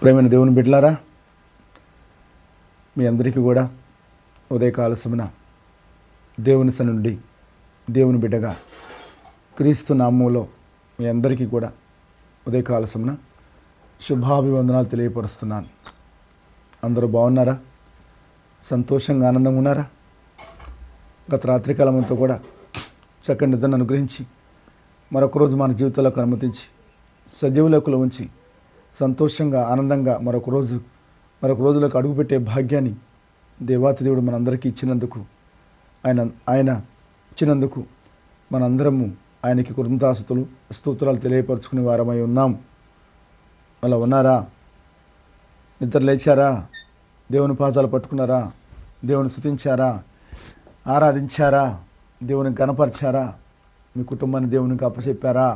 ప్రేమైన దేవుని బిడ్డలారా, మీ అందరికీ కూడా ఉదయకాల సమన దేవుని సన్నిధి దేవుని బిడ్డగా క్రీస్తు నామములో మీ అందరికీ కూడా ఉదయకాల సమన శుభాభివందనాలు తెలియపరుస్తున్నాను. అందరూ బాగున్నారా? సంతోషంగా ఆనందంగా ఉన్నారా? గత రాత్రికాలం అంతా కూడా చక్కని నిద్రను అనుగ్రహించి మరొక రోజు మన జీవితాలకు అనుమతించి సజీవులకు ఉంచి సంతోషంగా ఆనందంగా మరొక రోజులకు అడుగుపెట్టే భాగ్యాన్ని దేవాతి దేవుడు మనందరికీ ఇచ్చినందుకు ఆయన ఇచ్చినందుకు మనందరము ఆయనకి కృతజ్ఞతాస్తుతులు స్తోత్రాలు తెలియపరుచుకునే వారమై ఉన్నాం. అలా ఉన్నారా? నిద్ర లేచారా? దేవుని పాదాలు పట్టుకున్నారా? దేవుని స్తుతించారా? ఆరాధించారా? దేవుని గణపరిచారా? మీ కుటుంబాన్ని దేవునికి అప్పచెప్పారా?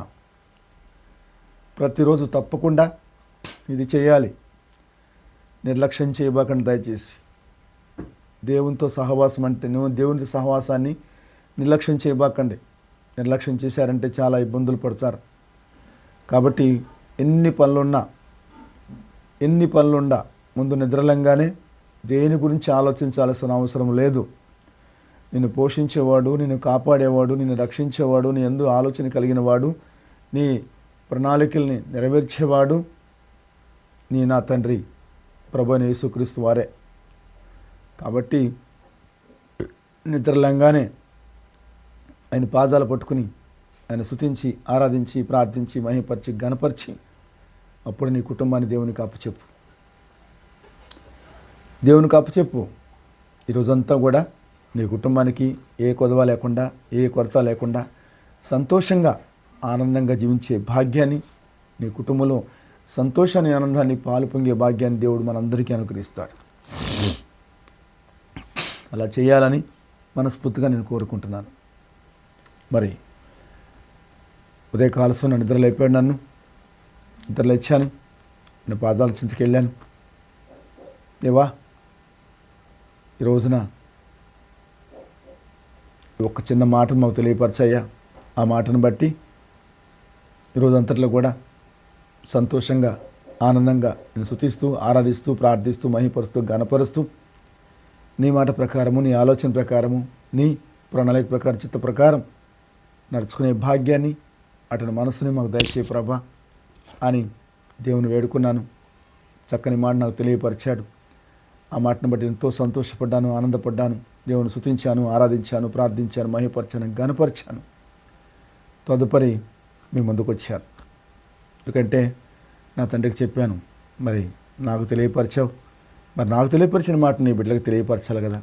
ప్రతిరోజు తప్పకుండా ఇది చేయాలి. నిర్లక్ష్యం చేయబాకండి దయచేసి. దేవునితో సహవాసం అంటే దేవునితో సహవాసాన్ని నిర్లక్ష్యం చేయబాకండి. నిర్లక్ష్యం చేశారంటే చాలా ఇబ్బందులు పడతారు. కాబట్టి ఎన్ని పనులున్నా ముందు నిద్రలంగానే దేని గురించి ఆలోచించాల్సిన అవసరం లేదు. నిన్ను పోషించేవాడు, నిన్ను కాపాడేవాడు, నిన్ను రక్షించేవాడు, నీ యందు ఆలోచన కలిగిన వాడు, నీ ప్రణాళికల్ని నెరవేర్చేవాడు నా తండ్రి ప్రభువైన యేసుక్రీస్తు వారే. కాబట్టి నిద్రలంగానే ఆయన పాదాలు పట్టుకుని ఆయన స్తుతించి ఆరాధించి ప్రార్థించి మహిమపరిచి గణపరిచి అప్పుడు నీ కుటుంబాన్ని దేవునికి అప్పచెప్పు. దేవునికి అప్పచెప్పు. ఈరోజంతా కూడా నీ కుటుంబానికి ఏ కొదవ లేకుండా, ఏ కొరత లేకుండా సంతోషంగా ఆనందంగా జీవించే భాగ్యాన్ని, నీ కుటుంబంలో సంతోషాన్ని ఆనందాన్ని పాలు పొంగే భాగ్యాన్ని దేవుడు మనందరికీ అనుగ్రహిస్తాడు. అలా చేయాలని మనస్ఫూర్తిగా నేను కోరుకుంటున్నాను. మరి ఉదయకాలసం నిద్రలేపాడు. నిద్రలేచాను, నా పాదాల చింతకి వెళ్ళాను. దేవా, ఈ రోజున ఒక చిన్న మాటను మాకు తెలియపరచయ్యా. ఆ మాటను బట్టి ఈరోజు అంతట్లో కూడా సంతోషంగా ఆనందంగా నేను స్తుతిస్తూ ఆరాధిస్తూ ప్రార్థిస్తూ మహిమపరుస్తూ గణపరుస్తూ నీ మాట ప్రకారము, నీ ఆలోచన ప్రకారము, నీ ప్రణాళిక ప్రకారం, చిత్త ప్రకారం నడుచుకునే భాగ్యాన్ని, అతని మనసుని మాకు దయచేయ ప్రభా అని దేవుని వేడుకున్నాను. చక్కని మాట నాకు తెలియపరిచాడు. ఆ మాటను బట్టి ఎంతో సంతోషపడ్డాను, ఆనందపడ్డాను. దేవుని స్తుతించాను, ఆరాధించాను, ప్రార్థించాను, మహిమపరిచాను, గణపరిచాను. తదుపరి మీ ముందుకు వచ్చాను. ఎందుకంటే నా తండ్రికి చెప్పాను, మరి నాకు తెలియపరిచావు, మరి నాకు తెలియపరిచిన మాట నీ బిడ్డలకు తెలియపరచాలి కదా.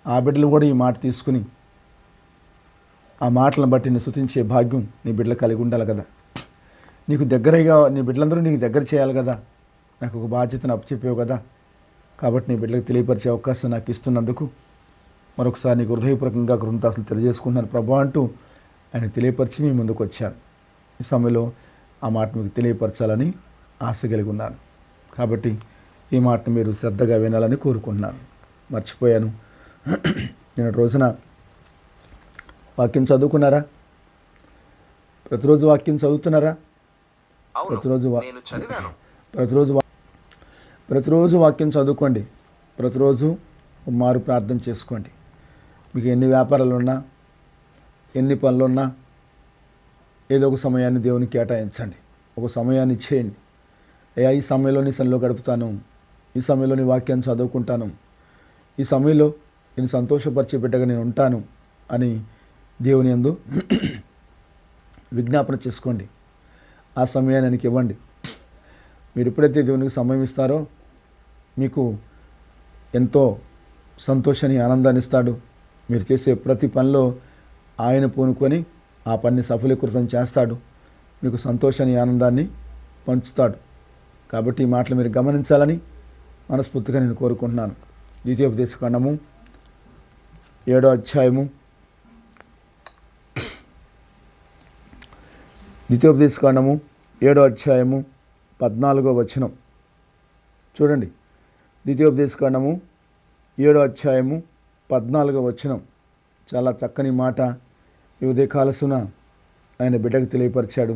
ఆ బిడ్డలు కూడా ఈ మాట తీసుకుని ఆ మాటలను బట్టి నీ స్తుతించే భాగ్యం నీ బిడ్డలు కలిగి ఉండాలి కదా. నీకు దగ్గరగా నీ బిడ్డలందరూ నీకు దగ్గర చేయాలి కదా. నాకు ఒక బాధ్యతను అప్పచెప్పావు కదా. కాబట్టి నీ బిడ్డలకు తెలియపరిచే అవకాశం నాకు ఇస్తున్నందుకు మరొకసారి నీకు హృదయపూర్వకంగా కృతజ్ఞతలు తెలియజేసుకుంటున్నాను ప్రభా అంటూ ఆయన తెలియపరిచి మీ ముందుకు వచ్చాను. ఈ సమయంలో ఆ మాట మీకు తెలియపరచాలని ఆశ కలిగి ఉన్నాను. కాబట్టి ఈ మాటను మీరు శ్రద్ధగా వినాలని కోరుకుంటున్నాను. మర్చిపోయాను. నేను రోజున వాక్యం చదువుకున్నారా? ప్రతిరోజు వాక్యం చదువుతున్నారా? ప్రతిరోజు వాక్యం చదువుకోండి. ప్రతిరోజు మారు ప్రార్థన చేసుకోండి. మీకు ఎన్ని వ్యాపారాలు ఉన్నా, ఎన్ని పనులున్నా ఏదో ఒక సమయాన్ని దేవునికి కేటాయించండి. ఒక సమయాన్ని ఇచ్చేయండి. ఈ సమయంలో నీ సన్నిధిలో గడుపుతాను, ఈ సమయంలో నీ వాక్యాన్ని చదువుకుంటాను, ఈ సమయంలో నేను సంతోషపరిచే బిడ్డగా నేను ఉంటాను అని దేవుని యందు విజ్ఞాపన చేసుకోండి. ఆ సమయాన్ని ఆయనకి ఇవ్వండి. మీరు ఎప్పుడైతే దేవునికి సమయం ఇస్తారో మీకు ఎంతో సంతోషాన్ని, ఆనందాన్ని ఇస్తాడు. మీరు చేసే ప్రతి పనిలో ఆయన పూనుకొని ఆ పనిని సఫలీకృతం చేస్తాడు. మీకు సంతోషాన్ని, ఆనందాన్ని పంచుతాడు. కాబట్టి ఈ మాటలు మీరు గమనించాలని మనస్ఫూర్తిగా నేను కోరుకుంటున్నాను. ద్వితీయోపదేశకాండము 7వ అధ్యాయము 14వ వచనం చూడండి. ద్వితీయోపదేశకాండము 7వ అధ్యాయము 14వ వచనం. చాలా చక్కని మాట ఈ ఉదయకాలసున ఆయన బిడ్డకు తెలియపరిచాడు.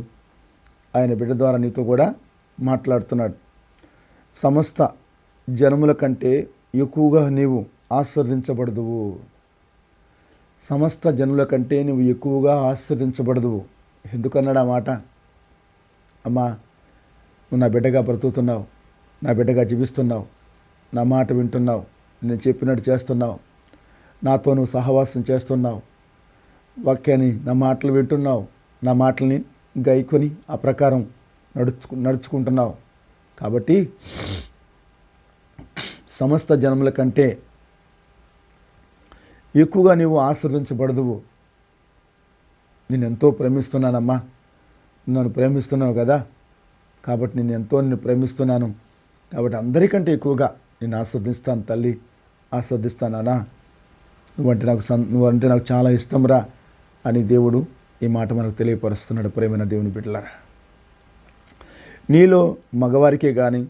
ఆయన బిడ్డ ద్వారా నీతో కూడా మాట్లాడుతున్నాడు. సమస్త జనముల కంటే ఎక్కువగా నీవు ఆశీర్వదించబడదువు. సమస్త జనుల కంటే నువ్వు ఎక్కువగా ఆశీర్వదించబడదువు. ఎందుకన్నాడు ఆ మాట? అమ్మా, నువ్వు నా బిడ్డగా బ్రతుకుతున్నావు, నా బిడ్డగా జీవిస్తున్నావు, నా మాట వింటున్నావు, నేను చెప్పినట్టు చేస్తున్నావు, నాతో నువ్వు సహవాసం చేస్తున్నావు, వాక్యాన్ని నా మాటలు వింటున్నావు, నా మాటల్ని గైకొని ఆ ప్రకారం నడుచుకుంటున్నావు. కాబట్టి సమస్త జనముల కంటే ఎక్కువగా నీవు ఆశీర్వదించబడదువు. నేను ఎంతో ప్రేమిస్తున్నానమ్మా, నన్ను ప్రేమిస్తున్నావు కదా, కాబట్టి నిన్ను ప్రేమిస్తున్నాను, కాబట్టి అందరికంటే ఎక్కువగా నేను ఆస్వాదిస్తాను తల్లి, ఆస్వాదిస్తానా, నువ్వంటే నాకు చాలా ఇష్టం రా అని దేవుడు ఈ మాట మనకు తెలియపరుస్తున్నాడు. ప్రేమైన దేవుని బిడ్డలారా, నీలో మగవారికే కానీ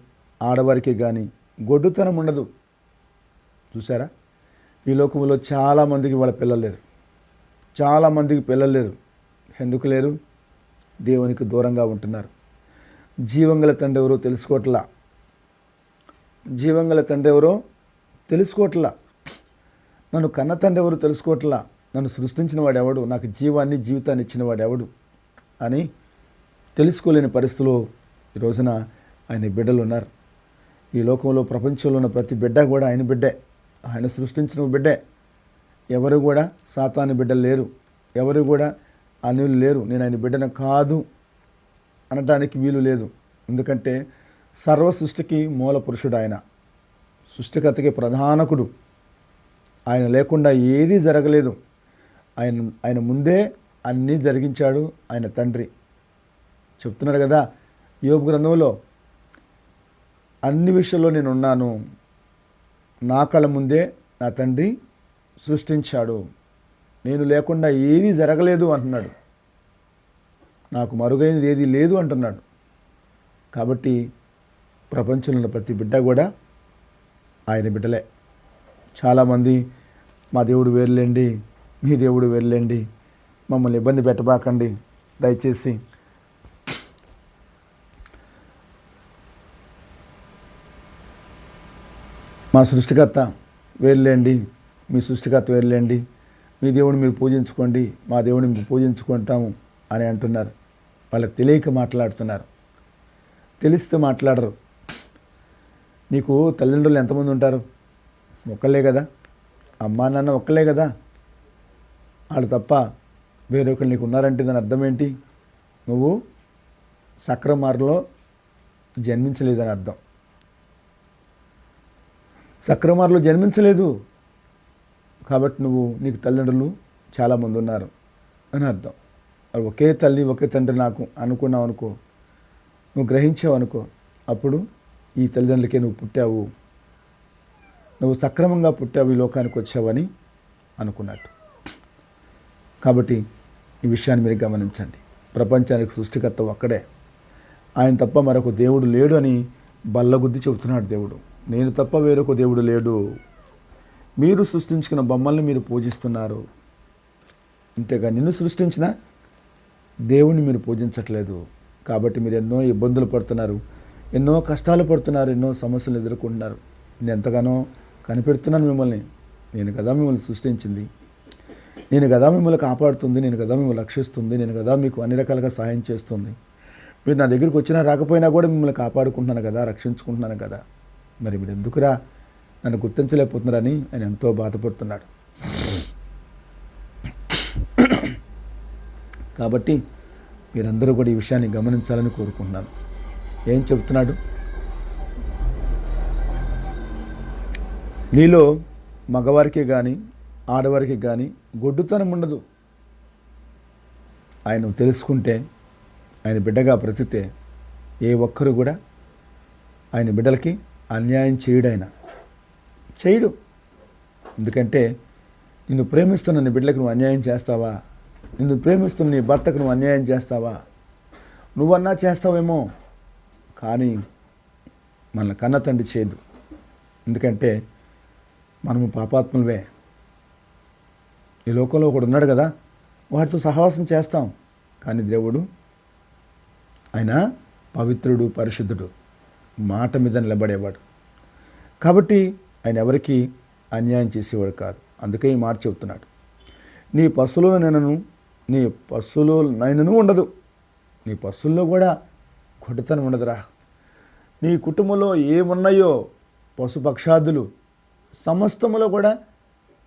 ఆడవారికే కానీ గొడ్డుతనం ఉండదు. చూసారా, ఈ లోకంలో చాలామందికి వాళ్ళ పిల్లలు లేరు, చాలామందికి పిల్లలు లేరు. ఎందుకు లేరు? దేవునికి దూరంగా ఉంటున్నారు. జీవంగల తండ్రి ఎవరో తెలుసుకోవట్లా, జీవంగల తండ్రి ఎవరో తెలుసుకోవట్లా, నన్ను కన్న తండ్రి ఎవరు తెలుసుకోవట్లా, నన్ను సృష్టించిన వాడు ఎవడు, నాకు జీవితాన్ని ఇచ్చిన వాడు ఎవడు అని తెలుసుకోలేని పరిస్థితిలో ఈ రోజున ఆయన బిడ్డలు ఉన్నారు. ఈ లోకంలో ప్రపంచంలో ఉన్న ప్రతి బిడ్డ కూడా ఆయన బిడ్డే, ఆయన సృష్టించిన బిడ్డే. ఎవరు కూడా సాతాను బిడ్డలు లేరు, ఎవరు కూడా అన్యులు లేరు. నేను ఆయన బిడ్డను కాదు అనడానికి వీలు లేదు. ఎందుకంటే సర్వ సృష్టికి మూల పురుషుడు ఆయన, సృష్టికర్తకి ప్రధానకుడు. ఆయన లేకుండా ఏదీ జరగలేదు. ఆయన ముందే అన్నీ జరిగించాడు ఆయన తండ్రి. చెప్తున్నాడు కదా యోబు గ్రంథంలో, అన్ని విషయాల్లో నేను ఉన్నాను, నా కళ్ళ ముందే నా తండ్రి సృష్టించాడు, నేను లేకుండా ఏదీ జరగలేదు అంటున్నాడు, నాకు మరుగైనది ఏదీ లేదు అంటున్నాడు. కాబట్టి ప్రపంచంలో ఉన్న ప్రతి బిడ్డ కూడా ఆయన బిడ్డలే. చాలామంది మా దేవుడు వేర్లేండి, మీ దేవుడు వేర్లేండి, మమ్మల్ని ఇబ్బంది పెట్టబాకండి దయచేసి, మా సృష్టికర్త వేర్లేండి, మీ సృష్టికర్త వేర్లేండి, మీ దేవుడిని మీరు పూజించుకోండి, మా దేవుడిని మేము పూజించుకుంటాము అని అంటున్నారు. వాళ్ళకి తెలియక మాట్లాడుతున్నారు, తెలిస్తే మాట్లాడరు. నీకు తల్లిదండ్రులు ఎంతమంది ఉంటారు? ఒక్కళ్ళే కదా, అమ్మా నాన్న ఒక్కళ్ళే కదా. వాళ్ళు తప్ప వేరొకరు నీకు ఉన్నారంటే దాని అర్థం ఏంటి? నువ్వు సక్రమార్గంలో జన్మించలేదని అర్థం. సక్రమార్గంలో జన్మించలేదు కాబట్టి నీకు తల్లిదండ్రులు చాలామంది ఉన్నారు అని అర్థం. ఒకే తల్లి ఒకే తండ్రి నాకు అనుకున్నావు అనుకో, నువ్వు గ్రహించావు అనుకో, అప్పుడు ఈ తల్లిదండ్రులకే నువ్వు పుట్టావు, నువ్వు సక్రమంగా పుట్టావు, ఈ లోకానికి వచ్చావని అనుకున్నట్టు. కాబట్టి ఈ విషయాన్ని మీరు గమనించండి. ప్రపంచానికి సృష్టికర్త ఒక్కడే, ఆయన తప్ప మరొక దేవుడు లేడు అని బల్లగుద్ది చెబుతున్నాడు దేవుడు. నేను తప్ప వేరొక దేవుడు లేడు. మీరు సృష్టించుకున్న బొమ్మల్ని మీరు పూజిస్తున్నారు, ఇంతేగా నిన్ను సృష్టించిన దేవుణ్ణి మీరు పూజించట్లేదు. కాబట్టి మీరు ఎన్నో ఇబ్బందులు పడుతున్నారు, ఎన్నో కష్టాలు పడుతున్నారు, ఎన్నో సమస్యలు ఎదుర్కొంటున్నారు. నేను ఎంతగానో కనిపెడుతున్నాను మిమ్మల్ని. నేను కదా మిమ్మల్ని సృష్టించింది, నేను కదా మిమ్మల్ని కాపాడుతుంది, నేను కదా మిమ్మల్ని రక్షిస్తుంది, నేను కదా మీకు అన్ని రకాలుగా సహాయం చేస్తుంది. మీరు నా దగ్గరికి వచ్చినా రాకపోయినా కూడా మిమ్మల్ని కాపాడుకుంటున్నాను కదా, రక్షించుకుంటున్నాను కదా. మరి మీరు ఎందుకురా నన్ను గుర్తించలేకపోతున్నారని ఆయన ఎంతో బాధపడుతున్నాడు. కాబట్టి మీరందరూ కూడా ఈ విషయాన్ని గమనించాలని కోరుకుంటున్నాను. ఏం చెప్తున్నాడు? నీలో మగవారికి కానీ ఆడవారికి కానీ గొడ్డుతనం ఉండదు. ఆయన తెలుసుకుంటే, ఆయన బిడ్డగా బ్రతికితే ఏ ఒక్కరు కూడా ఆయన బిడ్డలకి అన్యాయం చేయడు. ఎందుకంటే నిన్ను ప్రేమిస్తున్న నీ బిడ్డలకు నువ్వు అన్యాయం చేస్తావా? నిన్ను ప్రేమిస్తున్న నీ భర్తకు నువ్వు అన్యాయం చేస్తావా? నువ్వన్నా చేస్తావేమో, కానీ మన కన్న తండ్రి చేయడు. ఎందుకంటే మనము పాపాత్ములవే. ఈ లోకంలో ఒకడు ఉన్నాడు కదా, వాడితో సహవాసం చేస్తాం, కానీ దేవుడు ఆయన పవిత్రుడు, పరిశుద్ధుడు. మాట మీద నిలబడేవాడు. కాబట్టి ఆయన ఎవరికి అన్యాయం చేసేవాడు కాదు. అందుకే ఈ మాట చెబుతున్నాడు, నీ పశువులో నైనను ఉండదు, నీ పశువుల్లో కూడా కొడుతనం ఉండదురా. నీ కుటుంబంలో ఏమున్నాయో పశుపక్షాదులు సమస్తములో కూడా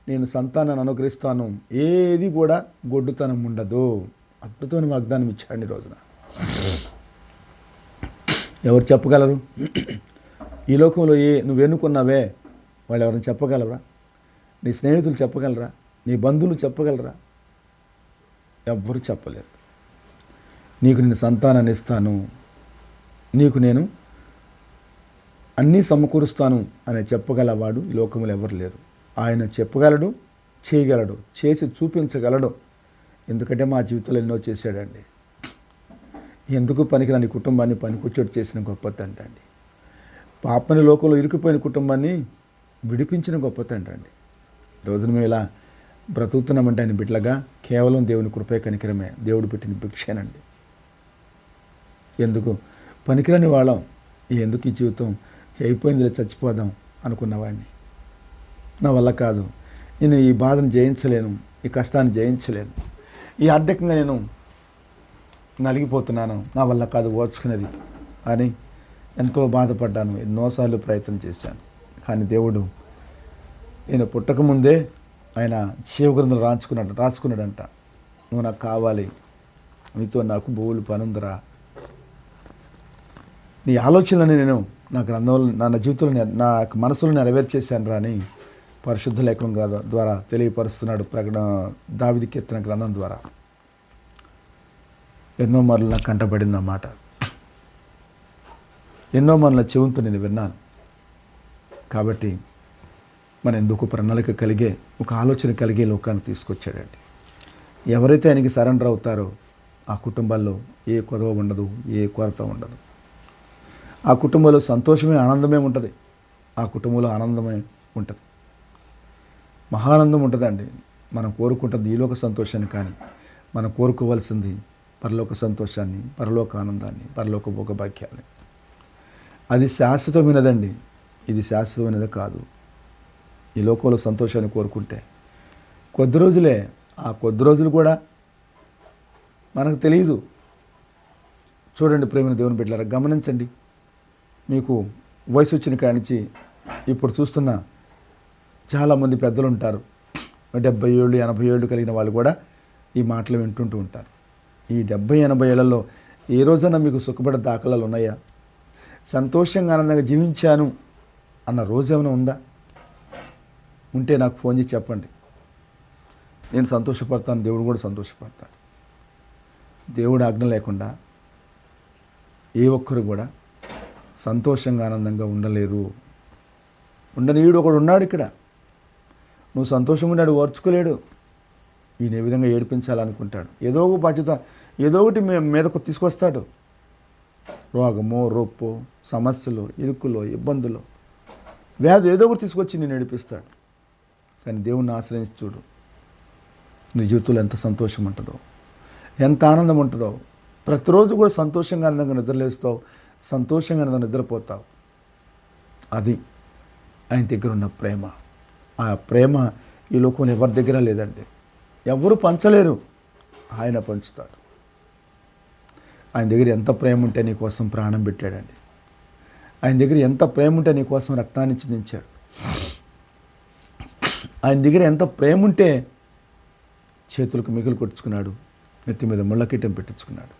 నేను సంతానాన్ని అనుగ్రహిస్తాను, ఏది కూడా గొడ్డుతనం ఉండదు. అద్భుతమైన వాగ్దానం ఇచ్చాడు ఈ రోజున. ఎవరు చెప్పగలరు? ఈ లోకంలో నువ్వు ఎన్నుకున్నావే వాళ్ళు ఎవరైనా చెప్పగలరా? నీ స్నేహితులు చెప్పగలరా? నీ బంధువులు చెప్పగలరా? ఎవ్వరు చెప్పలేరు. నీకు నేను సంతానాన్ని ఇస్తాను, నీకు నేను అన్నీ సమకూరుస్తాను అని చెప్పగలవాడు ఈ లోకంలో ఎవరు లేరు. ఆయన చెప్పగలడు, చేయగలడు, చేసి చూపించగలడు. ఎందుకంటే మా జీవితంలో ఎన్నో చేశాడండి. ఎందుకు పనికిరాని కుటుంబాన్ని పనికొచ్చేట్టు చేసిన గొప్ప తండ్రి అండి. పాపని లోకంలో ఇరుకుపోయిన కుటుంబాన్ని విడిపించిన గొప్ప తండ్రి అండి. రోజున మేము ఇలా బ్రతుకుతున్నామంటే ఆయన బిడ్డలుగా కేవలం దేవుని కృపే కనికరమే, దేవుడు పెట్టిన భిక్షేనండి. ఎందుకు పనికిరాని వాళ్ళం, ఎందుకు ఈ జీవితం అయిపోయిందిలే చచ్చిపోదాం అనుకున్నవాడిని. నా వల్ల కాదు, నేను ఈ బాధను జయించలేను, ఈ కష్టాన్ని జయించలేను, ఈ ఆర్థికంగా నేను నలిగిపోతున్నాను, నా వల్ల కాదు ఓర్చుకునేది అని ఎంతో బాధపడ్డాను. ఎన్నోసార్లు ప్రయత్నం చేశాను. కానీ దేవుడు నేను పుట్టకముందే ఆయన జీవగ్రంథంలో రాసుకున్నాడంట, నువ్వు నాకు కావాలి, నీతో నాకు బోవులు పనుందరా, నీ ఆలోచనలని నేను నా గ్రంథంలో నా జీవితంలో నా మనసులో నెరవేర్చేశాను రా అని పరిశుద్ధ లేఖనం ద్వారా తెలియపరుస్తున్నాడు. దావీదు కీర్తన గ్రంథం ద్వారా ఎన్నో మార్లు నాకు కంటపడింది అన్నమాట. ఎన్నో మార్ల చెవులతో నేను విన్నాను. కాబట్టి మన ఎందుకు ప్రణాళిక కలిగే, ఒక ఆలోచన కలిగే లోకాన్ని తీసుకొచ్చాడండి. ఎవరైతే ఆయనకి సరెండర్ అవుతారో ఆ కుటుంబాల్లో ఏ కొదవ ఉండదు, ఏ కొరత ఉండదు. ఆ కుటుంబంలో సంతోషమే, ఆనందమే ఉంటుంది. ఆ కుటుంబంలో ఆనందమే ఉంటుంది, మహానందం ఉంటుందండి. మనం కోరుకుంటుంది ఈలోక సంతోషాన్ని, కానీ మనం కోరుకోవాల్సింది పరలోక సంతోషాన్ని, పరలోక ఆనందాన్ని, పరలోక భోగభాగ్యాన్ని. అది శాశ్వతమైనదండి, ఇది శాశ్వతమైనది కాదు. ఈ లోకంలో సంతోషాన్ని కోరుకుంటే కొద్ది రోజులే, ఆ కొద్ది రోజులు కూడా మనకు తెలియదు. చూడండి ప్రేమ దేవుని బిడ్డలారా, గమనించండి. మీకు వయసు వచ్చిన కాడి నుంచి ఇప్పుడు చూస్తున్న చాలామంది పెద్దలు ఉంటారు, 70 ఏళ్ళు 80 ఏళ్ళు కలిగిన వాళ్ళు కూడా ఈ మాటలు వింటుంటూ ఉంటారు. ఈ 70-80 ఏళ్లలో ఏ రోజైనా మీకు సుఖపడే దాఖలాలు ఉన్నాయా? సంతోషంగా ఆనందంగా జీవించాను అన్న రోజు ఏమైనా ఉందా? ఉంటే నాకు ఫోన్ చేసి చెప్పండి. నేను సంతోషపడతాను, దేవుడు కూడా సంతోషపడతాడు. దేవుడు ఆజ్ఞ లేకుండా ఏ ఒక్కరు కూడా సంతోషంగా ఆనందంగా ఉండలేరు. ఉండనీయుడు ఒకడు ఉన్నాడు ఇక్కడ. నువ్వు సంతోషంగా ఉన్నాడు, ఓర్చుకోలేడు. ఈయన ఏ విధంగా ఏడిపించాలనుకుంటాడు. ఏదో ఒక బాధ్యత, ఏదో ఒకటి మీదకు తీసుకొస్తాడు. రోగమో, రొప్పో, సమస్యలు, ఇరుకులో, ఇబ్బందులు, వ్యాధి ఏదో ఒకటి తీసుకొచ్చి నేను ఏడిపిస్తాడు. కానీ దేవుణ్ణి ఆశ్రయించి చూడు, నీ జీవితంలో ఎంత సంతోషం ఉంటుందో, ఎంత ఆనందం ఉంటుందో. ప్రతిరోజు కూడా సంతోషంగా ఆనందంగా నిద్రలేస్తావు, సంతోషంగా ఆనందంగా నిద్రపోతావు. అది ఆయన దగ్గర ఉన్న ప్రేమ. ఆ ప్రేమ ఈ లోకంలో ఎవరి దగ్గర లేదండి. ఎవరు పంచలేరు, ఆయన పంచుతాడు. ఆయన దగ్గర ఎంత ప్రేమ ఉంటే నీ కోసం ప్రాణం పెట్టాడండి. ఆయన దగ్గర ఎంత ప్రేమ ఉంటే నీ కోసం రక్తాన్ని చిందించాడు. ఆయన దగ్గర ఎంత ప్రేమ ఉంటే చేతులకు మిగులు కొట్టుకున్నాడు, నెత్తి మీద ముళ్ళకిట్టం పెట్టించుకున్నాడు,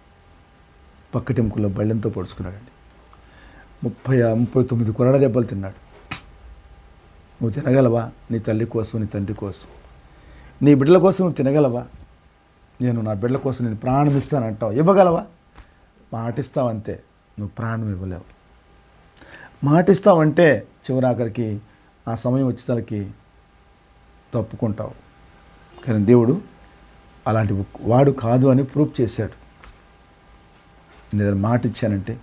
పక్కటెంకుల్లో బళ్ళెంతో పొడుచుకున్నాడండి. 39 కొరడ దెబ్బలు తిన్నాడు. నువ్వు తినగలవా? నీ తల్లి కోసం, నీ తండ్రి కోసం, నీ బిడ్డల కోసం నువ్వు తినగలవా? నేను నా బిడ్డల కోసం నేను ప్రాణం ఇస్తానంటావు, ఇవ్వగలవా? మాటిస్తావంతే, నువ్వు ప్రాణం ఇవ్వలేవు. మాటిస్తావంటే చివరాఖరికి ఆ సమయం వచ్చేసరికి తప్పుకుంటావు. కానీ దేవుడు అలాంటి వాడు కాదు అని ప్రూవ్ చేశాడు. నేను మాట ఇచ్చానంటే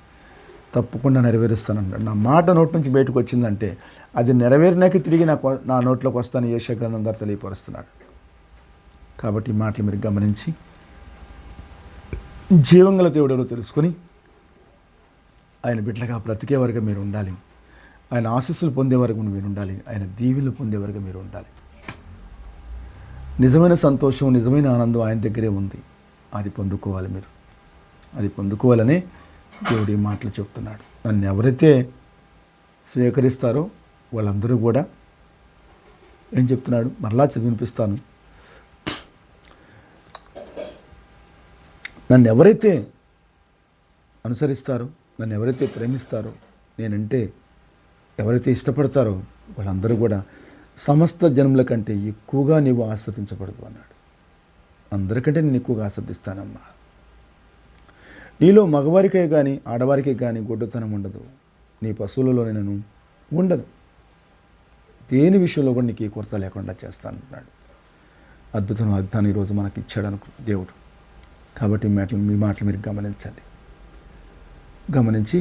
తప్పకుండా నెరవేరుస్తానన్నాడు. నా మాట నోటి నుంచి బయటకు వచ్చిందంటే అది నెరవేరినాక తిరిగి నా నోట్లోకి వస్తాను యెషయా గ్రంథం ద్వారా తెలియపరుస్తున్నాడు. కాబట్టి ఈ మాటలు మీరు గమనించి జీవంగల దేవుడు ఎవరో తెలుసుకొని ఆయన బిడ్డలుగా బ్రతికే వరకు మీరు ఉండాలి. ఆయన ఆశీస్సులు పొందే వరకు మీరు ఉండాలి. ఆయన దీవెనలు పొందే వరకు మీరు ఉండాలి. నిజమైన సంతోషం, నిజమైన ఆనందం ఆయన దగ్గరే ఉంది. అది పొందుకోవాలి మీరు. అది పొందుకోవాలని దేవుడు ఈ మాటలు చెప్తున్నాడు. నన్ను ఎవరైతే స్వీకరిస్తారో వాళ్ళందరూ కూడా ఏం చెప్తున్నాడు, మరలా చదివినిపిస్తాను. నన్ను ఎవరైతే అనుసరిస్తారో, నన్ను ఎవరైతే ప్రేమిస్తారో, నేనంటే ఎవరైతే ఇష్టపడతారో వాళ్ళందరూ కూడా సమస్త జన్మల కంటే ఎక్కువగా నీవు ఆస్వాదించబడదు అన్నాడు. అందరికంటే నేను ఎక్కువగా ఆస్వాదిస్తానమ్మా. నీలో మగవారికే కానీ ఆడవారికే కానీ గొడ్డుతనం ఉండదు. నీ పశువులలో నేను ఉండదు. దేని విషయంలో కూడా నీకు ఏ కొరత లేకుండా చేస్తానన్నాడు. అద్భుతం వాగ్దానం ఈరోజు మనకి ఇచ్చాడు అనుకో దేవుడు. కాబట్టి మీ మాటలు మీరు గమనించండి. గమనించి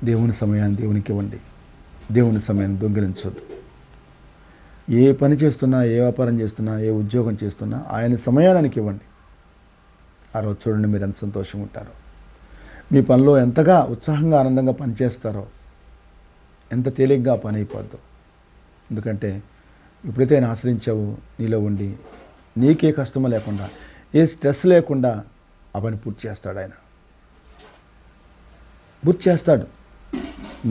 దేవుని సమయాన్ని దేవునికి ఇవ్వండి. దేవుని సమయాన్ని దొంగిలించొద్దు. ఏ పని చేస్తున్నా, ఏ వ్యాపారం చేస్తున్నా, ఏ ఉద్యోగం చేస్తున్నా ఆయన సమయానికి ఇవ్వండి. ఆ రోజు చూడండి మీరు ఎంత సంతోషంగా ఉంటారో. మీ పనిలో ఎంతగా ఉత్సాహంగా ఆనందంగా పనిచేస్తారో, ఎంత తేలిగ్గా పని అయిపోద్దో. ఎందుకంటే ఎప్పుడైతే ఆయన ఆశ్రయించావో నీలో ఉండి నీకే కష్టము లేకుండా, ఏ స్ట్రెస్ లేకుండా ఆ పని పూర్తి చేస్తాడు. ఆయన పూర్తి చేస్తాడు.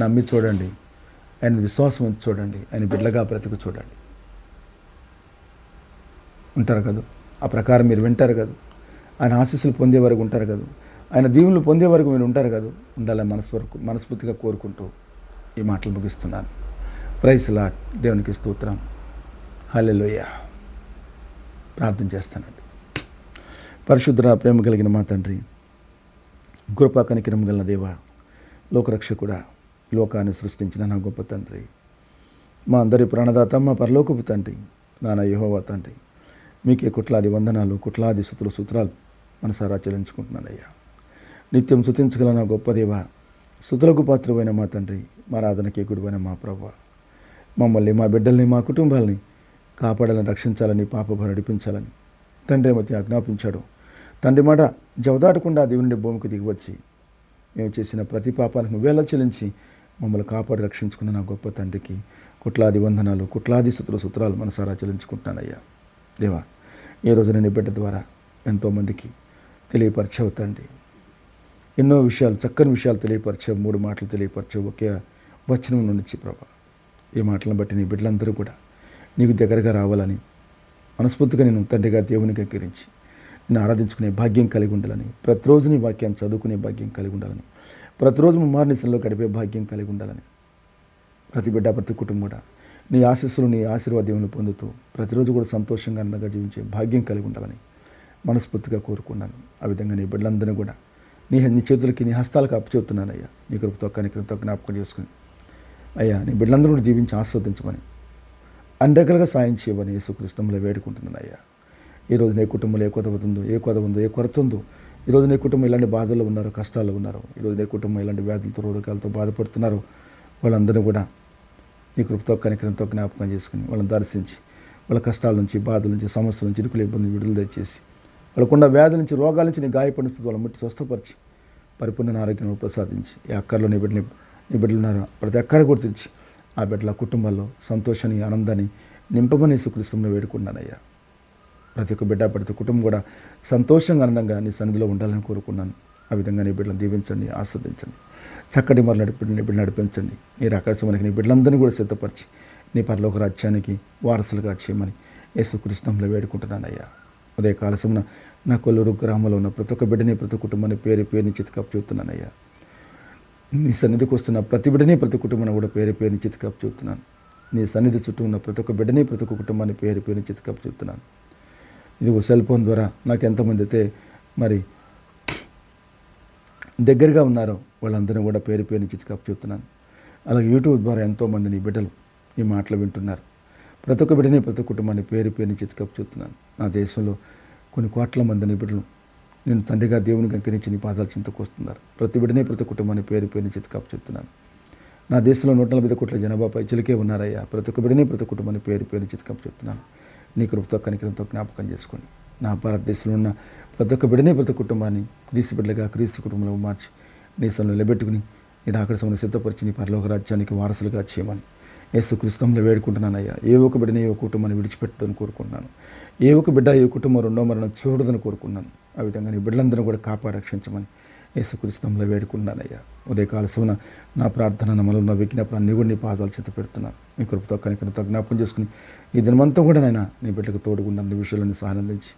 నమ్మి చూడండి, ఆయన విశ్వాసం ఉంచి చూడండి, ఆయన బిడ్డగా బ్రతుకు చూడండి. ఉంటారు కదా, ఆ ప్రకారం మీరు వింటారు కదా, ఆయన ఆశీస్సులు పొందే వరకు ఉంటారు కదా, ఆయన దీవులు పొందే వరకు మీరు ఉంటారు కదా. ఉండాలని మనస్ఫూర్తిగా కోరుకుంటూ ఈ మాటలు ముగిస్తున్నాను. Praise Lord. దేవునికి స్తోత్రం. హల్లెలూయా. ప్రార్థన చేస్తానండి. పరిశుద్ధ ప్రేమ కలిగిన మా తండ్రి, కృపా కనికరం గల దేవా, లోకరక్షకుడా, లోకాన్ని సృష్టించిన నా గొప్ప తండ్రి, మా అందరి ప్రాణదాత, మా పరలోకపు తండ్రి, నాన్న యెహోవా తండ్రి, మీకే కుట్లాది వందనాలు, కుట్లాది స్తుతులు సూత్రాలు మనసారా చెల్లించుకుంటున్నానయ్యా. నిత్యం స్తుతించగల నా గొప్ప దేవా, స్తుతులకు పాత్రువైన మా తండ్రి, మా ఆరాధనకి గుడివైన మా ప్రభువా, మమ్మల్ని, మా బిడ్డల్ని, మా కుటుంబాలని కాపాడాలని, రక్షించాలని, పాపభారం నడిపించాలని తండ్రి మధ్య ఆజ్ఞాపించాడు. తండ్రి మాట జవదాటకుండా దేవుని భూమికి దిగివచ్చి మేము చేసిన ప్రతి పాపానికి నువ్వేలా చెల్లించి మమ్మల్ని కాపాడి రక్షించుకున్న నా గొప్ప తండ్రికి కుట్లాది వందనాలు, కుట్లాది సూత్రాలు మనసారా చెల్లించుకుంటున్నానయ్యా. దేవా, ఈ రోజు నేను బిడ్డ ద్వారా ఎంతోమందికి తెలియపరిచావు తండ్రి. ఎన్నో విషయాలు, చక్కని విషయాలు తెలియపరిచావు. 3 మాటలు తెలియపరిచావు ఒకే వచనం నుంచి ప్రభా. ఈ మాటలను బట్టి నీ బిడ్డలందరూ కూడా నీకు దగ్గరగా రావాలని మనస్ఫూర్తిగా నేను తండ్రిగా దేవునికి అంగీకరించి నేను ఆరాధించుకునే భాగ్యం కలిగి ఉండాలని, ప్రతిరోజు నీ వాక్యాన్ని చదువుకునే భాగ్యం కలిగి ఉండాలని, ప్రతిరోజు ముమ్మార్నిసంలో గడిపే భాగ్యం కలిగి ఉండాలని, ప్రతి బిడ్డ, ప్రతి కుటుంబం కూడా నీ ఆశీస్సులు, నీ ఆశీర్వాదాలను పొందుతూ ప్రతిరోజు కూడా సంతోషంగా ఆనందంగా జీవించే భాగ్యం కలిగి ఉండాలని మనస్ఫూర్తిగా కోరుకున్నాను. ఆ విధంగా నీ బిడ్డలందరినీ కూడా నీ చేతులకి, నీ హస్తాలకు అప్పచెప్తున్నానయ్యా. నీ కృపతో కనికరంతో జ్ఞాపకం చేసుకుని అయ్యా, నీ బిడ్డలందరూ కూడా దీవించి ఆస్వాదించమని, అన్ని రకాలుగా సాయం చేయమని యేసుక్రీస్తులో వేడుకుంటున్నాను అయ్యా. ఈరోజు నీ కుటుంబంలో ఏ కొరత ఉందో, ఏ కొరత ఉందో, ఈరోజు నీ కుటుంబం ఇలాంటి బాధల్లో ఉన్నారు, కష్టాల్లో ఉన్నారు, ఈరోజు నీ కుటుంబం ఇలాంటి వ్యాధులతో, రోగాలతో బాధపడుతున్నారు, వాళ్ళందరూ కూడా నీ కృపతో కనికరంతో జ్ఞాపకం చేసుకుని వాళ్ళని దర్శించి వాళ్ళ కష్టాల నుంచి, బాధల నుంచి, సమస్యల నుంచి, ఇరుకుల ఇబ్బంది విడుదల తెచ్చేసి వాళ్ళకున్న వ్యాధుల నుంచి, రోగాల నుంచి నీ గాయపడిన స్థితి వాళ్ళ ముట్టి స్వస్థపరిచి పరిపూర్ణ ఆరోగ్యం ప్రసాదించి, ఈ అక్కర్లో నీ బిడ్డలు ఉన్నారు ప్రతి అక్కర కూడా తెచ్చి ఆ బిడ్డల కుటుంబాల్లో సంతోషాన్ని, ఆనందాన్ని నింపమని యేసుక్రీస్తులో వేడుకున్నానయ్యా. ప్రతి ఒక్క బిడ్డ, ప్రతి కుటుంబం కూడా సంతోషంగా, ఆనందంగా నీ సన్నిధిలో ఉండాలని కోరుకున్నాను. ఆ విధంగా నీ బిడ్డలను దీవించండి, ఆస్వాదించండి, చక్కటి మరి నీ బిడ్డలు నడిపించండి. నీ ఆకాశమానికి నీ బిడ్డలందరినీ కూడా సిద్ధపరిచి నీ పరలోక రాజ్యానికి వారసులుగా చేయమని యేసుక్రీస్తులో వేడుకుంటున్నానయ్యా. ఉదయకాల సమన నా కొల్లూరు గ్రామంలో ఉన్న ప్రతి ఒక్క బిడ్డని, ప్రతి కుటుంబాన్ని పేరుని చితికప్పు చెబుతున్నానయ్యా. నీ సన్నిధికి వస్తున్న ప్రతి బిడ్డని, ప్రతి కుటుంబాన్ని కూడా పేరుని చితికప్పు చెబుతున్నాను. నీ సన్నిధి చుట్టూ ఉన్న ప్రతి ఒక్క బిడ్డని, ప్రతి ఒక్క కుటుంబాన్ని పేరుని చితికప్పు చెబుతున్నాను. ఇది సెల్ ఫోన్ ద్వారా నాకు ఎంతమంది అయితే మరి దగ్గరగా ఉన్నారో వాళ్ళందరినీ కూడా పేరుని చితికప్పు చెబుతున్నాను. అలాగే యూట్యూబ్ ద్వారా ఎంతోమంది నీ బిడ్డలు నీ మాటలు వింటున్నారు. ప్రతి ఒక్క బిడ్డని, ప్రతి కుటుంబాన్ని పేరుని చితికప్పు చెబుతున్నాను. నా దేశంలో కొన్ని కోట్ల మంది నీ బిడ్డలు నేను తండ్రిగా దేవునికి అంకరించి నీ పాదాలు చింతకు వస్తున్నారు. ప్రతి బిడ్డని, ప్రతి కుటుంబాన్ని పేరుని చితికప్పు చెబుతున్నాను. నా దేశంలో 140 కోట్ల జనాభాపై చిలికే ఉన్నారయ్యా. ప్రతి ఒక్క బిడ్డని, ప్రతి కుటుంబాన్ని పేరుని చితికప్పు చెబుతున్నాను. నీ కృపతో కనికరంతో జ్ఞాపకం చేసుకోండి. నా భారతదేశంలో ఉన్న ప్రతి ఒక్క బిడ్డని, ప్రతి కుటుంబాన్ని క్రీస్తు బిడ్డలుగా, క్రీస్తు కుటుంబంలో మార్చి నీ సన్నిధిలో నిలబెట్టుకుని నేను అక్కడ సమయం సిద్ధపరిచి నీ పరలోక రాజ్యానికి వారసులుగా చేయమని యేసుక్రీస్తులో వేడుకుంటున్నానయ్యా. ఏ ఒక బిడ్డని ఏ ఒక కుటుంబాన్ని విడిచిపెట్టదని కోరుకుంటున్నాను. ఏ ఒక బిడ్డ ఏ కుటుంబం రెండో మరణం చూడదని కోరుకున్నాను. ఆ విధంగా నీ బిడ్డలందరూ కూడా కాపాడి రక్షించమని యేసుక్రీస్తులో వేడుకుంటున్నానయ్యా. ఉదయకాల సమన నా ప్రార్థన నమ్మలో నా విజ్ఞాపన అన్ని కూడా నీ పాదాలు చేత పెడుతున్నాను. మీ కృపతో కనికరంతో జ్ఞాపకం చేసుకుని ఈ దినమంతా కూడా నైనా నీ బిడ్డకు తోడుకుండా అన్ని విషయాలను సానందించి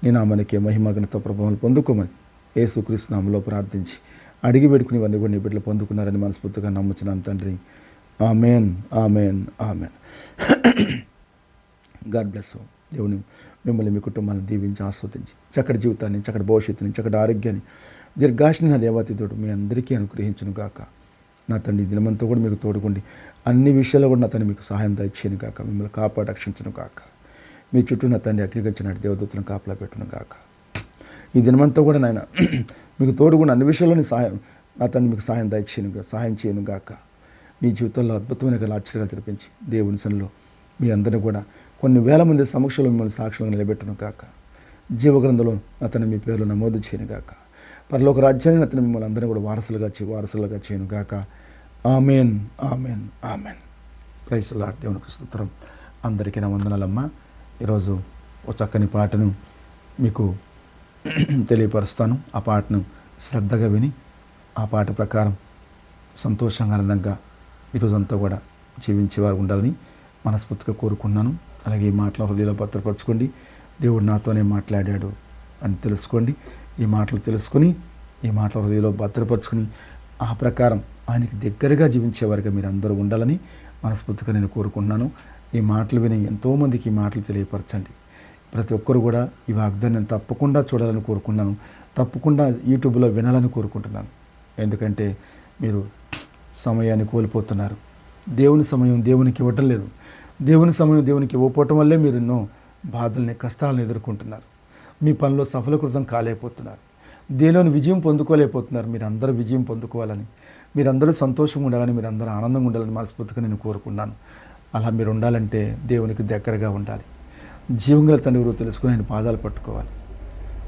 నీ నామానికి మహిమగనతో ప్రభావాలు పొందుకోమని యేసుక్రీస్తు నామములో ప్రార్థించి అడిగి పెట్టుకుని ఇవన్నీ కూడా నీ బిడ్డలు పొందుకున్నారని మనస్ఫూర్తిగా నమ్ముచున్నాను తండ్రి. ఆమెన్, ఆమెన్, ఆమెన్. God bless you. దేవుని మిమ్మల్ని మీ కుటుంబాన్ని దీవించి ఆస్వాదించి చక్కటి జీవితాన్ని, చక్కటి భవిష్యత్తుని, చక్కటి ఆరోగ్యాన్ని, దీర్ఘాయుష్ని నా దేవాతితోడు మీ అందరికీ అనుగ్రహించును గాక. నా తండ్రి దినమంతా కూడా మీకు తోడుకోండి. అన్ని విషయాల్లో కూడా నా తండ్రి మీకు సహాయం దయచేయను గాక. మిమ్మల్ని కాపాడి రక్షించును గాక. మీ చుట్టూ నా తండ్రి అగ్నిగచ్చినట్టు దేవదూతలను కాపలా పెట్టును గాక. ఈ దినమంతా కూడా నాయన మీకు తోడుకుండా అన్ని విషయాల్లోని సహాయం నా తండ్రి మీకు సహాయం చేయను గాక. మీ జీవితంలో అద్భుతమైన ఆశ్చర్యాలు తెరిపించి దేవుని సన్నిధిలో మీ అందరినీ కూడా కొన్ని వేల మంది సమక్షంలో మిమ్మల్ని సాక్షులుగా నిలబెట్టును గాక. జీవగ్రంథంలో అతను మీ పేర్లు నమోదు చేయను గాక. పరలోక రాజ్యాన్ని అతను మిమ్మల్ని అందరినీ కూడా వారసులుగా చేయను గాక. ఆమెన్, ఆమెన్, ఆమెన్. Praise the Lord. దేవునికి స్తోత్రం. అందరికీ నా వందనాలమ్మా. ఈరోజు ఒక చక్కని పాటను మీకు తెలియపరుస్తాను. ఆ పాటను శ్రద్ధగా విని ఆ పాట ప్రకారం సంతోషంగా ఆనందంగా ఈరోజంతా కూడా జీవించేవారు ఉండాలని మనస్ఫూర్తిగా కోరుకున్నాను. అలాగే ఈ మాటల హృదయంలో భద్రపరచుకోండి. దేవుడు నాతోనే మాట్లాడాడు అని తెలుసుకోండి. ఈ మాటలు తెలుసుకొని ఈ మాటల హృదయంలో భద్రపరచుకొని ఆ ప్రకారం ఆయనకి దగ్గరగా జీవించేవారుగా మీరు అందరూ ఉండాలని మనస్ఫూర్తిగా నేను కోరుకుంటున్నాను. ఈ మాటలు విని ఎంతోమందికి ఈ మాటలు తెలియపరచండి. ప్రతి ఒక్కరు కూడా ఈ వాగ్దాన్ని తప్పకుండా చూడాలని కోరుకున్నాను. తప్పకుండా యూట్యూబ్లో వినాలని కోరుకుంటున్నాను. ఎందుకంటే మీరు సమయాన్ని కోల్పోతున్నారు. దేవుని సమయం దేవునికి ఇవ్వటం లేదు. దేవుని సమయం దేవునికి ఇవ్వకపోవటం వల్లే మీరు ఎన్నో బాధల్ని, కష్టాలను ఎదుర్కొంటున్నారు. మీ పనిలో సఫలీకృతం కాలేకపోతున్నారు. దేనిలోని విజయం పొందుకోలేకపోతున్నారు. మీరందరూ విజయం పొందుకోవాలని, మీరందరూ సంతోషంగా ఉండాలని, మీరందరూ ఆనందంగా ఉండాలని మనస్ఫూర్తిగా నేను కోరుకున్నాను. అలా మీరు ఉండాలంటే దేవునికి దగ్గరగా ఉండాలి. జీవంగల తండ్రి గురించి తెలుసుకుని ఆయన పాదాలు పట్టుకోవాలి.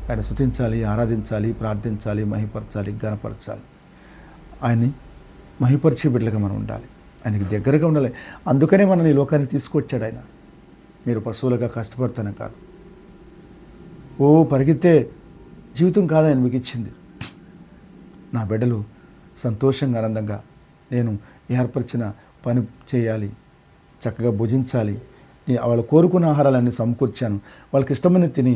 ఆయన స్తుతించాలి, ఆరాధించాలి, ప్రార్థించాలి, మహిపరచాలి, ఘనపరచాలి. ఆయన్ని మహిపరిచే బిడ్డలుగా మనం ఉండాలి. ఆయనకి దగ్గరగా ఉండాలి. అందుకనే మనల్ని ఈ లోకానికి తీసుకొచ్చాడు ఆయన. మీరు పశువులుగా కష్టపడతానే కాదు, పరిగెత్తే జీవితం కాదు ఆయన మీకు ఇచ్చింది. నా బిడ్డలు సంతోషంగా ఆనందంగా నేను ఏర్పరిచిన పని చేయాలి, చక్కగా భుజించాలి, వాళ్ళు కోరుకున్న ఆహారాలన్నీ సమకూర్చాను, వాళ్ళకి ఇష్టమైన తిని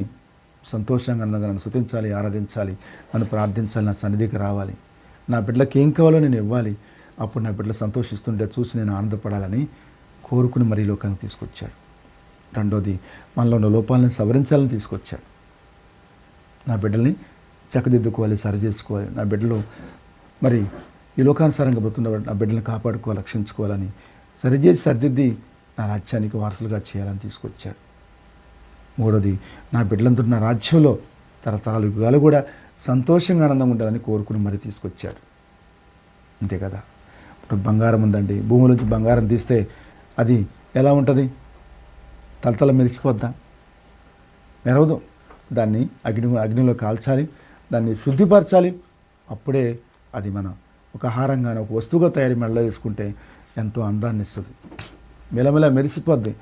సంతోషంగా ఆనందంగా నన్ను స్తుతించాలి, ఆరాధించాలి, నన్ను ప్రార్థించాలి, నా సన్నిధికి రావాలి, నా బిడ్డలకి ఏం కావాలో నేను ఇవ్వాలి, అప్పుడు నా బిడ్డలు సంతోషిస్తుంటే చూసి నేను ఆనందపడాలని కోరుకుని మరీ లోకానికి తీసుకొచ్చాడు. రెండోది, మనలో ఉన్న లోపాలను సవరించాలని తీసుకొచ్చాడు. నా బిడ్డల్ని చక్కదిద్దుకోవాలి, సరి చేసుకోవాలి, నా బిడ్డలు మరి ఈ లోకానుసారంగా బ్రతుకున్న నా బిడ్డలను కాపాడుకోవాలి, రక్షించుకోవాలని సరిచేసి సరిదిద్ది నా రాజ్యానికి వారసులుగా చేయాలని తీసుకొచ్చాడు. మూడోది, నా బిడ్డలంతా నా రాజ్యంలో తరతరాల యుగాలు కూడా సంతోషంగా ఆనందంగా ఉండాలని కోరుకుని మరీ తీసుకొచ్చాడు. అంతే కదా. ఇప్పుడు బంగారం ఉందండి, భూమిలోంచి బంగారం తీస్తే అది ఎలా ఉంటుంది? తలతల మెరిసిపోద్దా? మెరవదు. దాన్ని అగ్నిలో కాల్చాలి, దాన్ని శుద్ధిపరచాలి. అప్పుడే అది మన ఒక ఆహారంగానే ఒక వస్తువుగా తయారీ మెడలో వేసుకుంటే ఎంతో అందాన్ని ఇస్తుంది, మెలమెల మెరిసిపోద్ది.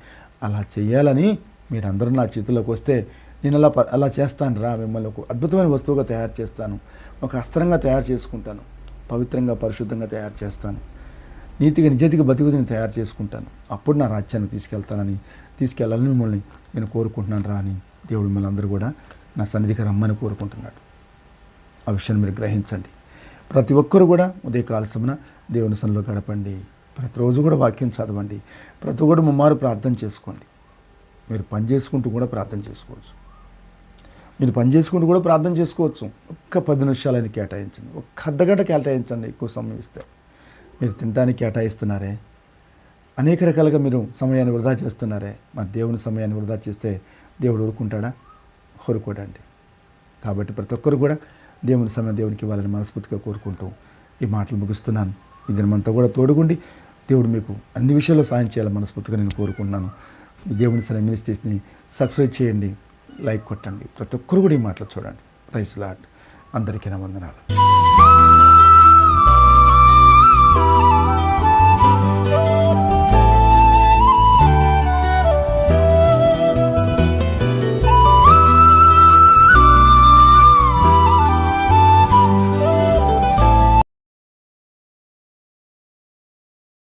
అలా చేయాలని మీరందరూ నా చేతుల్లోకి వస్తే నేను అలా చేస్తాను రా, మిమ్మల్ని ఒక అద్భుతమైన వస్తువుగా తయారు చేస్తాను, ఒక అస్త్రంగా తయారు చేసుకుంటాను, పవిత్రంగా పరిశుద్ధంగా తయారు చేస్తాను, నీతిగా నిజాతిగా బతుకుని తయారు చేసుకుంటాను, అప్పుడు నా రాజ్యానికి తీసుకెళ్ళాలని మిమ్మల్ని నేను కోరుకుంటున్నాను రా అని దేవుడు మిమ్మల్ని అందరూ కూడా నా సన్నిధికి రమ్మని కోరుకుంటున్నాడు. ఆ విషయాన్ని మీరు గ్రహించండి. ప్రతి ఒక్కరు కూడా ఉదయకాల సమన దేవుని సన్నిధిలో గడపండి. ప్రతిరోజు కూడా వాక్యం చదవండి. ప్రతి ఒక్కరు ముమ్మారు ప్రార్థన చేసుకోండి. మీరు పని చేసుకుంటూ కూడా ప్రార్థన చేసుకోవచ్చు. ఒక్క 10 నిమిషాలని కేటాయించండి, ఒక్క అర్ధగంట కేటాయించండి. ఎక్కువ సమయం ఇస్తే మీరు తినడానికి కేటాయిస్తున్నారే, అనేక రకాలుగా మీరు సమయాన్ని వృధా చేస్తున్నారే. మరి దేవుని సమయాన్ని వృధా చేస్తే దేవుడు ఊరుకుంటాడా? ఊరుకోడండి. కాబట్టి ప్రతి ఒక్కరు కూడా దేవుని సమయం దేవునికి ఇవ్వాలని మనస్ఫూర్తిగా కోరుకుంటూ ఈ మాటలు ముగిస్తున్నాను. ఈ దినమంతా కూడా తోడుగుండి దేవుడు మీకు అన్ని విషయాల్లో సాయం చేయాలని మనస్ఫూర్తిగా నేను కోరుకుంటున్నాను. దేవుని సరే మినిస్ట్రీస్ని సబ్స్క్రైబ్ చేయండి, లైక్ కొట్టండి. ప్రతి ఒక్కరు కూడా ఈ మాటలు చూడండి. Praise the Lord. అందరికీ నా వందనాలు.